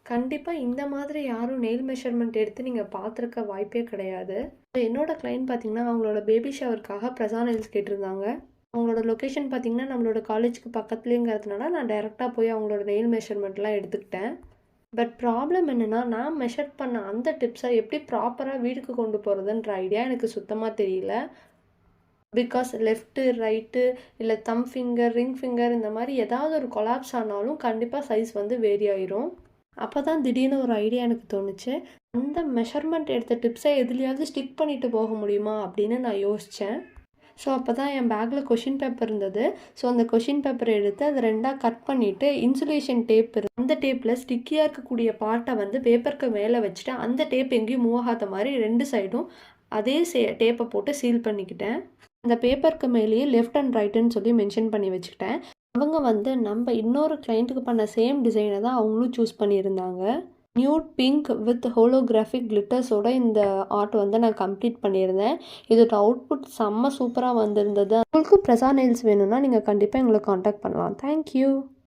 கண்டிப்பா இந்த மாதிரி யாரும் நெயில் மெஷர்மெண்ட் எடுத்து நீங்க பார்த்துருக்க வாய்ப்பே கிடையாது. என்னோட கிளையண்ட் பார்த்தீங்கன்னா, அவங்களோட பேபி ஷவருக்காக பிரசா நெயில்ஸ் கேட்டிருந்தாங்க. அவங்களோட லொகேஷன் பார்த்தீங்கன்னா, நம்மளோட காலேஜுக்கு பக்கத்துலேங்கிறதுனால நான் டைரெக்ட்டா போய் அவங்களோட நெயில் மெஷர்மெண்ட்லாம் எடுத்துக்கிட்டேன். பட் ப்ராப்ளம் என்னன்னா, நான் மெஷர் பண்ண அந்த டிப்ஸை எப்படி ப்ராப்பரா வீட்டுக்கு கொண்டு போறதுன்ற ஐடியா எனக்கு சுத்தமா தெரியல. பிகாஸ் லெஃப்ட்டு, ரைட்டு இல்ல தம் ஃபிங்கர், ரிங் ஃபிங்கர் இந்த மாரி ஏதாவது ஒரு கொலாப்ஸ் ஆனாலும் கண்டிப்பா சைஸ் வந்து வேரி ஆயிரும். அப்பதான் திடீர்னு ஒரு ஐடியா எனக்கு தோணுச்சு. அந்த மெஷர்மெண்ட் எடுத்த டிப்ஸை எதுலயாவது ஸ்டிக் பண்ணிட்டு போக முடியுமா அப்படின்னு நான் யோசிச்சேன். ஸோ அப்பதான் என் பேக்கில் கொஷின் பேப்பர் இருந்தது. ஸோ அந்த கொஷின் பேப்பரை எடுத்து அதை 2ஆ கட் பண்ணிவிட்டு இன்சுலேஷன் டேப் அந்த டேப்பில் ஸ்டிக்கியாக இருக்கக்கூடிய பார்ட்டை வந்து பேப்பருக்கு மேலே வச்சுட்டு அந்த டேப் எங்கேயும் மூவ் ஆகாத மாதிரி 2 சைடும் அதே டேப்பை போட்டு சீல் பண்ணிக்கிட்டேன். அந்த பேப்பருக்கு மேலேயே லெஃப்ட் அண்ட் ரைட்டுன்னு சொல்லி மென்ஷன் பண்ணி வச்சுக்கிட்டேன். அவங்க வந்து நம்ம இன்னொரு கிளைண்ட்டுக்கு பண்ண சேம் டிசைனை தான் அவங்களும் சூஸ் பண்ணியிருந்தாங்க. நியூட் பிங்க் வித் ஹோலோகிராஃபிக் கிளிட்டர்ஸோட இந்த ஆர்ட் வந்து நான் கம்ப்ளீட் பண்ணியிருந்தேன். இதோட அவுட்புட் செம்ம சூப்பராக வந்திருந்தது. உங்களுக்கு பிரசா நெயில்ஸ் வேணும்னா நீங்கள் கண்டிப்பாக எங்களை காண்டாக்ட் பண்ணலாம். தேங்க்யூ.